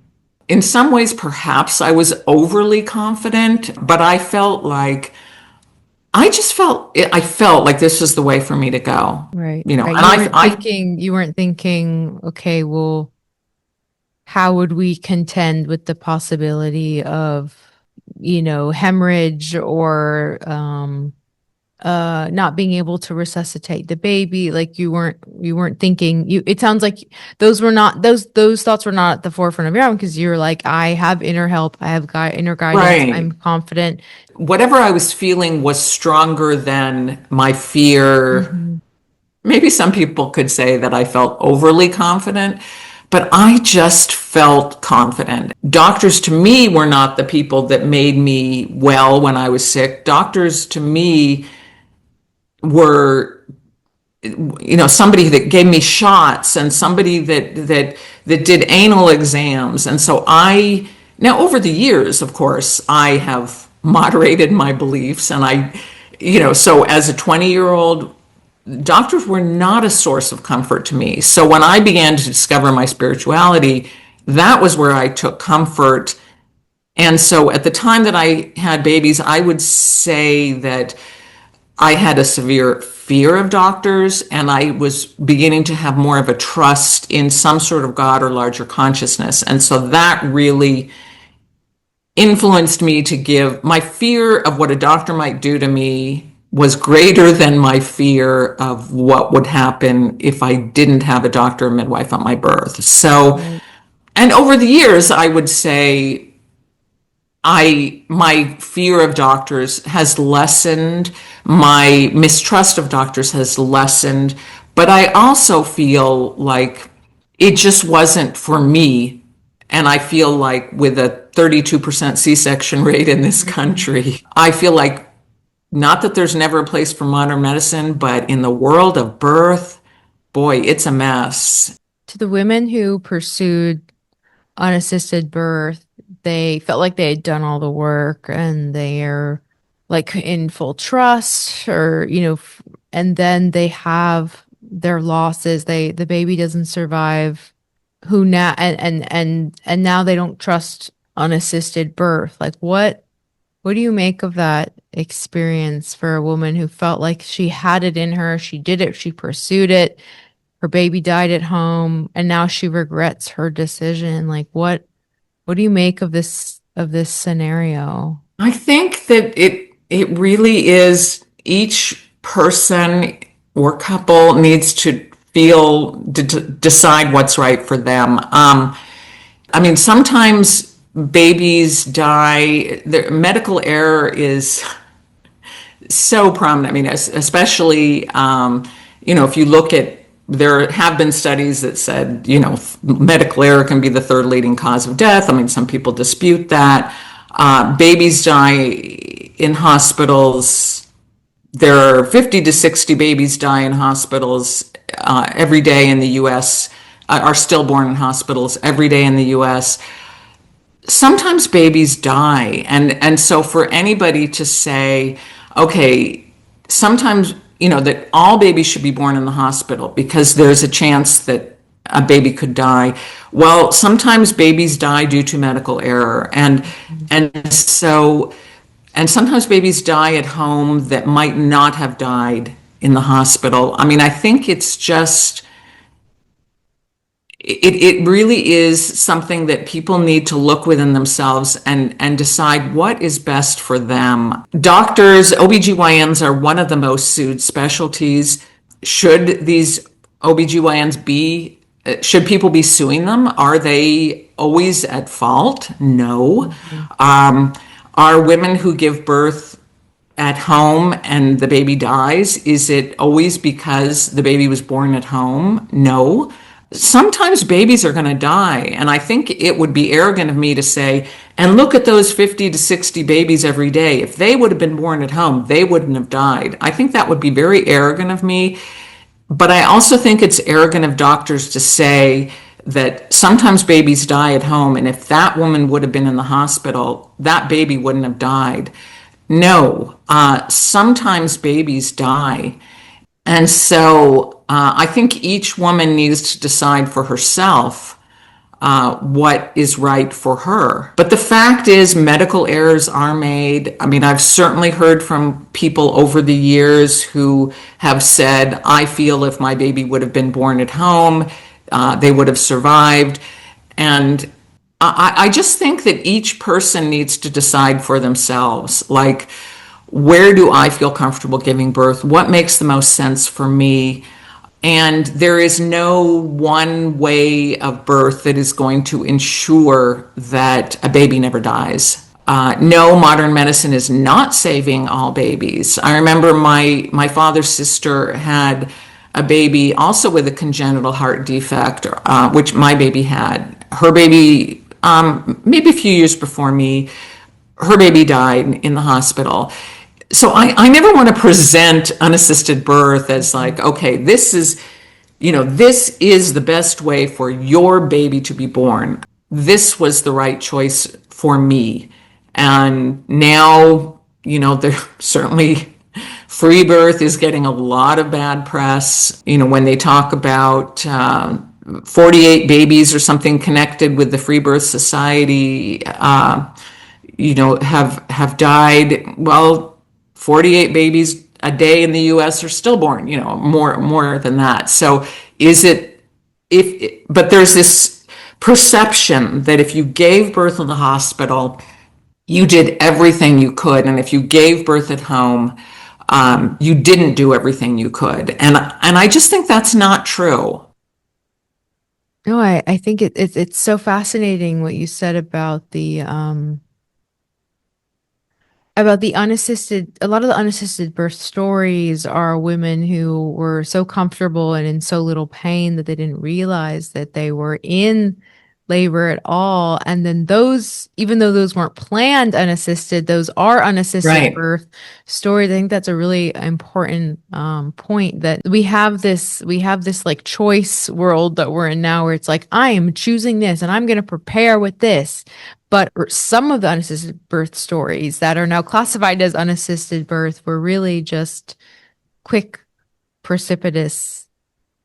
In some ways, perhaps I was overly confident, but I felt like I felt like this was the way for me to go. Right. You know, Right. You weren't thinking, okay, well, how would we contend with the possibility of, hemorrhage or not being able to resuscitate the baby? Like you weren't thinking, it sounds like those thoughts were not at the forefront of your own, because you're like, I have inner help, I have inner guidance, right. I'm confident. Whatever I was feeling was stronger than my fear. Mm-hmm. Maybe some people could say that I felt overly confident, but I just felt confident. Doctors to me were not the people that made me well when I was sick. Doctors to me were, somebody that gave me shots and somebody that did anal exams. And so now over the years, of course, I have moderated my beliefs, and so as a 20-year-old, doctors were not a source of comfort to me. So when I began to discover my spirituality, that was where I took comfort. And so at the time that I had babies, I would say that I had a severe fear of doctors, and I was beginning to have more of a trust in some sort of God or larger consciousness. And so that really influenced me to give my fear of what a doctor might do to me was greater than my fear of what would happen if I didn't have a doctor or midwife at my birth. So, and over the years, I would say my fear of doctors has lessened, my mistrust of doctors has lessened, but I also feel like it just wasn't for me. And I feel like with a 32% C-section rate in this country, I feel like, not that there's never a place for modern medicine, but in the world of birth, boy, it's a mess. To the women who pursued unassisted birth, they felt like they had done all the work and they're like in full trust, or, and then they have their losses. The baby doesn't survive, who now, and now they don't trust unassisted birth. Like what do you make of that experience for a woman who felt like she had it in her, she did it, she pursued it, her baby died at home, and now she regrets her decision? Like what do you make of this scenario? I think that it really is, each person or couple needs to decide what's right for them. I mean, sometimes babies die. The medical error is so prominent. I mean, especially, if you look at, there have been studies that said, medical error can be the third leading cause of death. I mean, some people dispute that. Babies die in hospitals. There are 50 to 60 babies die in hospitals every day in the U.S., are stillborn in hospitals every day in the U.S. Sometimes babies die. And so for anybody to say, okay, sometimes, that all babies should be born in the hospital because there's a chance that a baby could die. Well, sometimes babies die due to medical error. And sometimes babies die at home that might not have died in the hospital. I mean, I think it's just, it really is something that people need to look within themselves and decide what is best for them. Doctors, OBGYNs are one of the most sued specialties. Should these OBGYNs should people be suing them? Are they always at fault? No. Are women who give birth at home and the baby dies, is it always because the baby was born at home? No. sometimes babies are going to die. And I think it would be arrogant of me to say, and look at those 50 to 60 babies every day. If they would have been born at home, they wouldn't have died. I think that would be very arrogant of me. But I also think it's arrogant of doctors to say that sometimes babies die at home, and if that woman would have been in the hospital, that baby wouldn't have died. No, sometimes babies die. And so I think each woman needs to decide for herself what is right for her. But the fact is, medical errors are made. I mean, I've certainly heard from people over the years who have said, I feel if my baby would have been born at home, they would have survived. And I just think that each person needs to decide for themselves, like, where do I feel comfortable giving birth? What makes the most sense for me? And there is no one way of birth that is going to ensure that a baby never dies. No, modern medicine is not saving all babies. I remember my father's sister had a baby also with a congenital heart defect, which my baby had. Her baby, maybe a few years before me, her baby died in the hospital. So I never want to present unassisted birth as like, okay, this is the best way for your baby to be born. This was the right choice for me. And now, there certainly free birth is getting a lot of bad press. When they talk about 48 babies or something connected with the Free Birth Society, have died. Well, 48 babies a day in the U.S. are stillborn, more than that. So but there's this perception that if you gave birth in the hospital, you did everything you could. And if you gave birth at home, you didn't do everything you could. And I just think that's not true. No, I think it's so fascinating what you said about the unassisted. A lot of the unassisted birth stories are women who were so comfortable and in so little pain that they didn't realize that they were in labor at all. And then those, even though those weren't planned unassisted, those are unassisted birth stories. I think that's a really important point, that we have this like choice world that we're in now, where it's like, I am choosing this and I'm going to prepare with this. But some of the unassisted birth stories that are now classified as unassisted birth were really just quick, precipitous.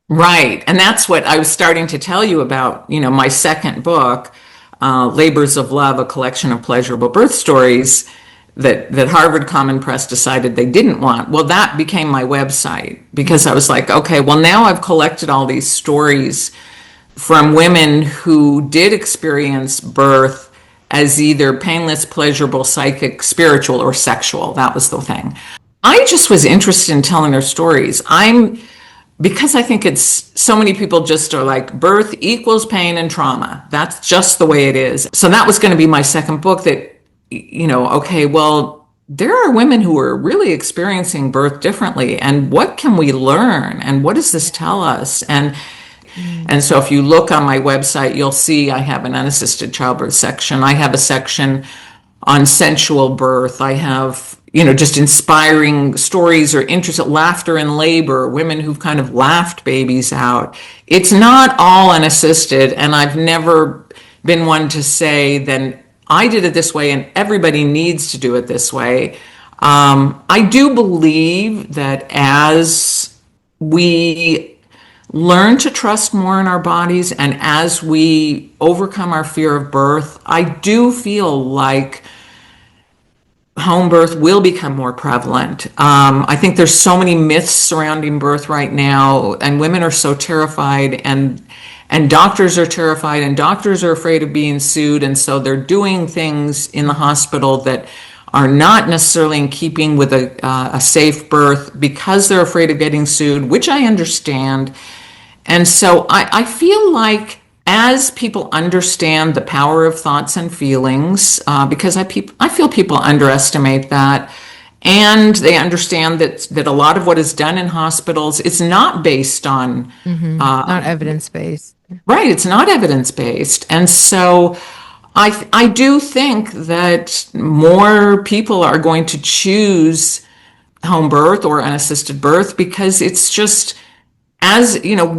Right. And that's what I was starting to tell you about, my second book, Labors of Love, a collection of pleasurable birth stories that Harvard Common Press decided they didn't want. Well, that became my website, because I was like, okay, well, now I've collected all these stories from women who did experience birth as either painless, pleasurable, psychic, spiritual, or sexual. That was the thing. I just was interested in telling their stories. Because I think it's so many people just are like, birth equals pain and trauma. That's just the way it is. So that was going to be my second book, that, okay, well, there are women who are really experiencing birth differently. And what can we learn? And what does this tell us? And so if you look on my website, you'll see I have an unassisted childbirth section. I have a section on sensual birth. I have, just inspiring stories or interest, laughter in labor, women who've kind of laughed babies out. It's not all unassisted, and I've never been one to say, then I did it this way and everybody needs to do it this way. I do believe that as we learn to trust more in our bodies and as we overcome our fear of birth, I do feel like home birth will become more prevalent. I think there's so many myths surrounding birth right now, and women are so terrified, and doctors are terrified, and doctors are afraid of being sued, and so they're doing things in the hospital that are not necessarily in keeping with a safe birth because they're afraid of getting sued, which I understand. And so I feel like as people understand the power of thoughts and feelings, because I feel people underestimate that, and they understand that a lot of what is done in hospitals is not based on not evidence-based. Right, it's not evidence-based. And so I do think that more people are going to choose home birth or unassisted birth because it's just, as you know,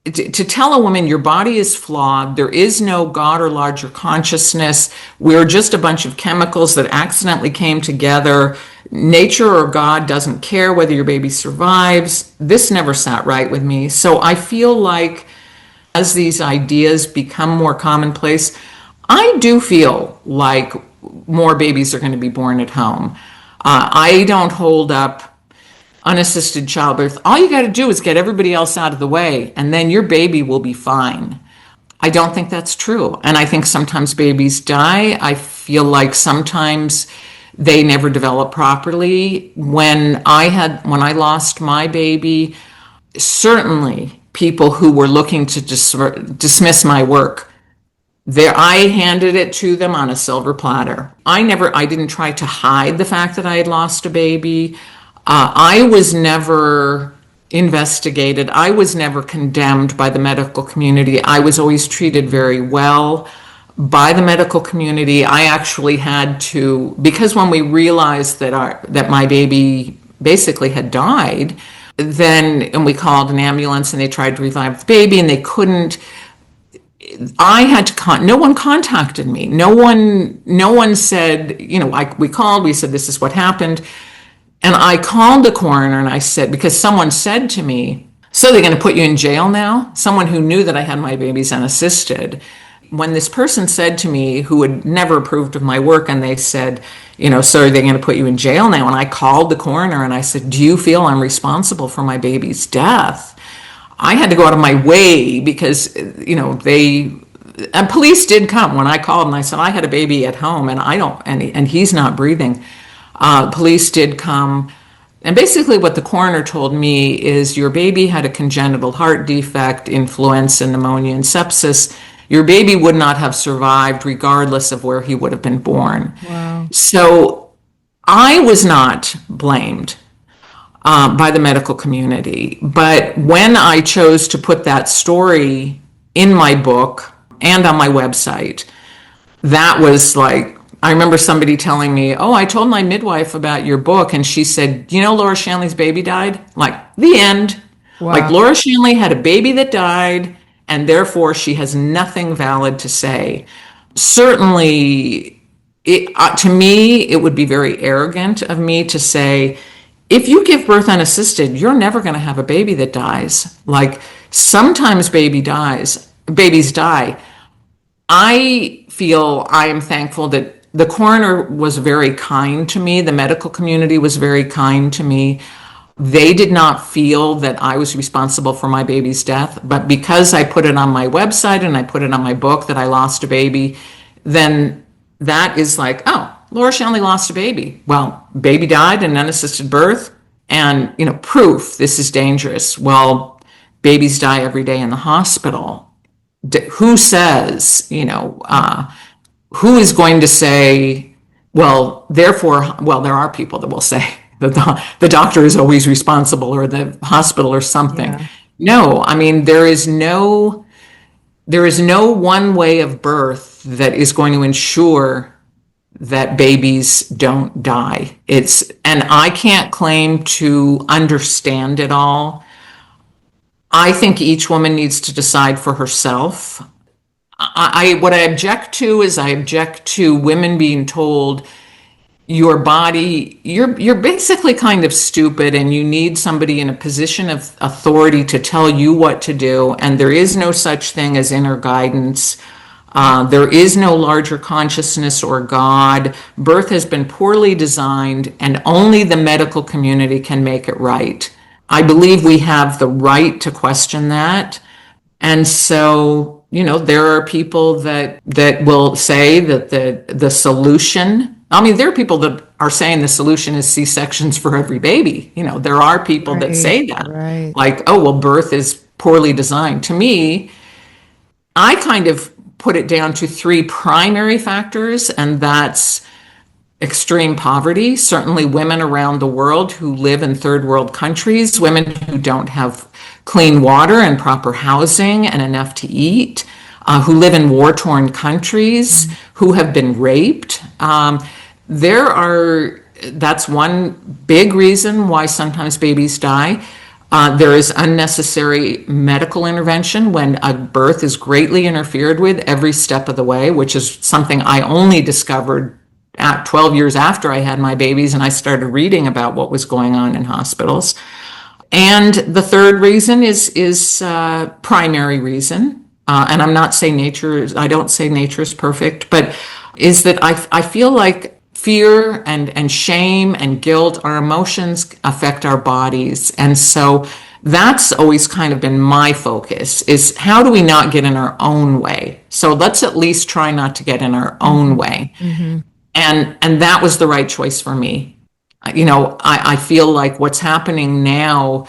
to tell a woman your body is flawed, there is no God or larger consciousness, we're just a bunch of chemicals that accidentally came together, nature or God doesn't care whether your baby survives. This never sat right with me. So I feel like as these ideas become more commonplace, I do feel like more babies are going to be born at home. I don't hold up unassisted childbirth. All you got to do is get everybody else out of the way, and then your baby will be fine. I don't think that's true. And I think sometimes babies die. I feel like sometimes they never develop properly. When I lost my baby, certainly people who were looking to dismiss my work, I handed it to them on a silver platter. I didn't try to hide the fact that I had lost a baby. I was never investigated. I was never condemned by the medical community. I was always treated very well by the medical community. I actually had to, because when we realized that my baby basically had died, and we called an ambulance and they tried to revive the baby and they couldn't. I had to no one contacted me. No one said, we called, we said, this is what happened. And I called the coroner and I said, because someone said to me, so they're going to put you in jail now? Someone who knew that I had my babies unassisted. When this person said to me, who had never approved of my work, and they said, so are they going to put you in jail now? And I called the coroner and I said, do you feel I'm responsible for my baby's death? I had to go out of my way because, and police did come when I called and I said, I had a baby at home and he's not breathing. Police did come. And basically what the coroner told me is your baby had a congenital heart defect, influenza, pneumonia, and sepsis. Your baby would not have survived regardless of where he would have been born. Wow. So I was not blamed by the medical community. But when I chose to put that story in my book and on my website, that was like, I remember somebody telling me, oh, I told my midwife about your book, and she said, Laura Shanley's baby died? Like, the end. Wow. Like, Laura Shanley had a baby that died, and therefore she has nothing valid to say. Certainly, to me, it would be very arrogant of me to say, if you give birth unassisted, you're never going to have a baby that dies. Like, sometimes babies die. I feel I am thankful that the coroner was very kind to me. The medical community was very kind to me. They did not feel that I was responsible for my baby's death, but because I put it on my website and I put it on my book that I lost a baby, then that is like, oh, Laura Shanley lost a baby. Well, baby died in unassisted birth, and proof this is dangerous. Well, babies die every day in the hospital. Who says, who is going to say, well, therefore, there are people that will say that the doctor is always responsible or the hospital or something. Yeah. No, I mean, there is no one way of birth that is going to ensure that babies don't die. And I can't claim to understand it all. I think each woman needs to decide for herself. What I object to is I object to women being told your body, you're basically kind of stupid and you need somebody in a position of authority to tell you what to do. And there is no such thing as inner guidance. There is no larger consciousness or God. Birth has been poorly designed and only the medical community can make it right. I believe we have the right to question that. And so, there are people that will say that the solution, there are people that are saying the solution is C-sections for every baby. There are people that say that. Right. Like, oh, well, birth is poorly designed. To me, I kind of put it down to three primary factors, and that's extreme poverty. Certainly women around the world who live in third world countries, women who don't have clean water and proper housing and enough to eat, who live in war-torn countries, who have been raped. That's one big reason why sometimes babies die. There is unnecessary medical intervention when a birth is greatly interfered with every step of the way, which is something I only discovered at 12 years after I had my babies and I started reading about what was going on in hospitals. And the third reason is primary reason. And I'm not saying I don't say nature is perfect, but is that I feel like fear and shame and guilt, our emotions affect our bodies. And so that's always kind of been my focus, is how do we not get in our own way? So let's at least try not to get in our own way. Mm-hmm. And that was the right choice for me. I feel like what's happening now,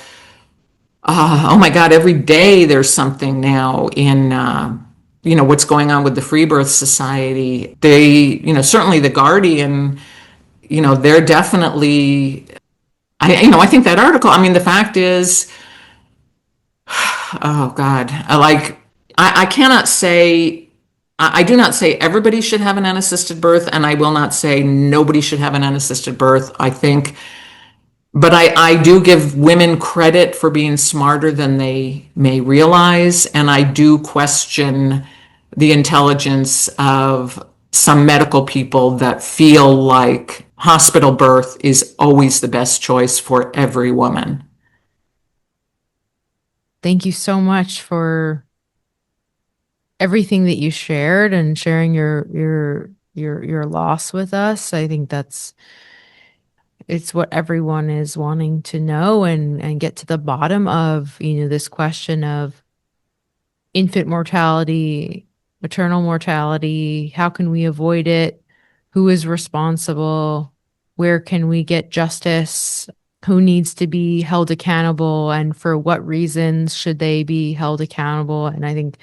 oh my God, every day there's something now in what's going on with the Free Birth Society. They, certainly the Guardian, they're definitely, I think that article, the fact is, oh God, I cannot say, I do not say everybody should have an unassisted birth, and I will not say nobody should have an unassisted birth. I think, but I do give women credit for being smarter than they may realize, and I do question the intelligence of some medical people that feel like hospital birth is always the best choice for every woman. Thank you so much for everything that you shared and sharing your loss with us. I think it's what everyone is wanting to know and get to the bottom of, this question of infant mortality, maternal mortality. How can we avoid it? Who is responsible? Where can we get justice? Who needs to be held accountable, and for what reasons should they be held accountable? And I think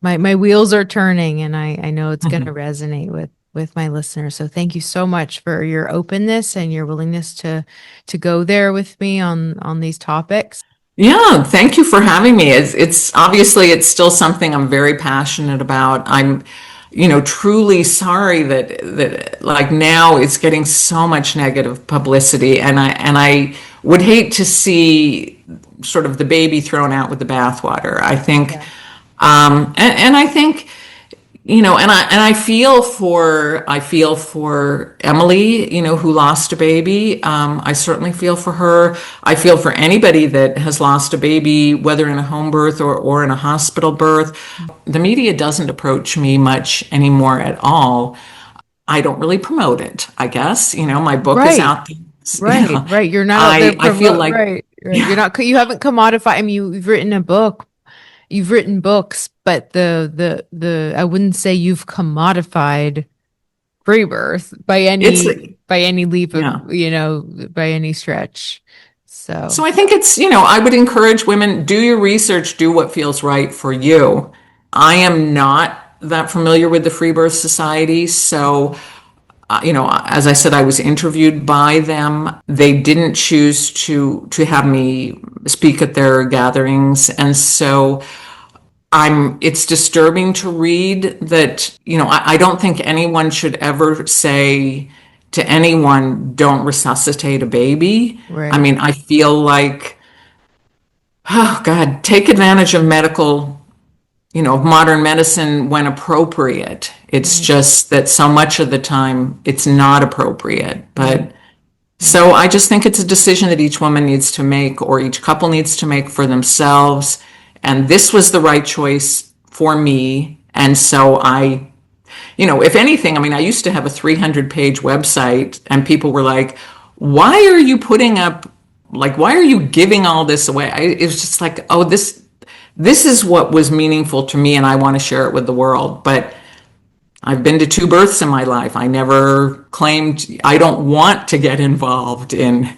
my wheels are turning, and I know it's going to resonate with my listeners. So thank you so much for your openness and your willingness to go there with me on these topics. Yeah, thank you for having me. It's obviously it's still something I'm very passionate about. I'm, truly sorry that like now it's getting so much negative publicity, and I would hate to see sort of the baby thrown out with the bathwater. I think, yeah. And I think, and I feel for Emily, who lost a baby. I certainly feel for her. I feel for anybody that has lost a baby, whether in a home birth or in a hospital birth. The media doesn't approach me much anymore at all. I don't really promote it, I guess. My book is out there. Right, right. You're not out there. I feel like, right. Yeah. You haven't commodified. You've written a book. You've written books, but the I wouldn't say you've commodified free birth by any leap of, by any stretch. So I think it's, I would encourage women, do your research, do what feels right for you. I am not that familiar with the Free Birth Society, so as I said, I was interviewed by them. They didn't choose to have me speak at their gatherings, and so it's disturbing to read that, I don't think anyone should ever say to anyone, don't resuscitate a baby. Right. I feel like, oh God, take advantage of medical, of modern medicine when appropriate. It's just that so much of the time it's not appropriate. But so I just think it's a decision that each woman needs to make, or each couple needs to make for themselves. And this was the right choice for me. And so if anything, I used to have a 300-page website, and people were like, why are you why are you giving all this away? It was just like, oh, this is what was meaningful to me, and I want to share it with the world. But I've been to 2 births in my life. I never claimed, I don't want to get involved in,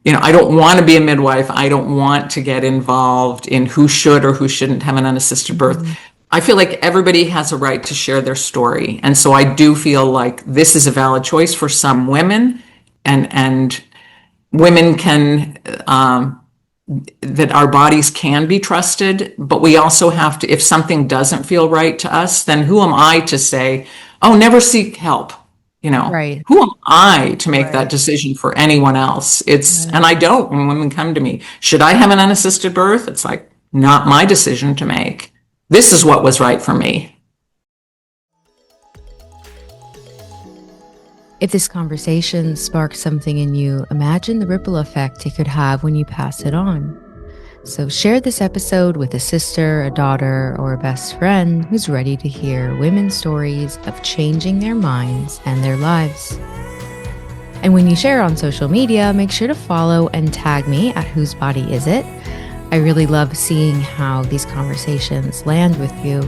I don't want to be a midwife. I don't want to get involved in who should or who shouldn't have an unassisted birth. Mm-hmm. I feel like everybody has a right to share their story. And so I do feel like this is a valid choice for some women, and women can that our bodies can be trusted, but we also have to, if something doesn't feel right to us, then who am I to say, oh, never seek help? Right. Who am I to make that Right. decision for anyone else? Right. And I don't when women come to me, should I have an unassisted birth? It's like, not my decision to make. This is what was right for me. If this conversation sparks something in you, imagine the ripple effect it could have when you pass it on. So share this episode with a sister, a daughter, or a best friend who's ready to hear women's stories of changing their minds and their lives. And when you share on social media, make sure to follow and tag me at Whose Body Is It? I really love seeing how these conversations land with you.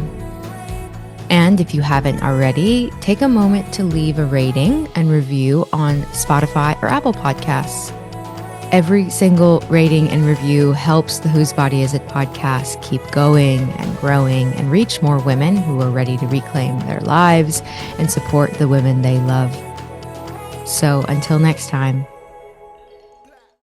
And if you haven't already, take a moment to leave a rating and review on Spotify or Apple Podcasts. Every single rating and review helps the Whose Body Is It podcast keep going and growing and reach more women who are ready to reclaim their lives and support the women they love. So until next time,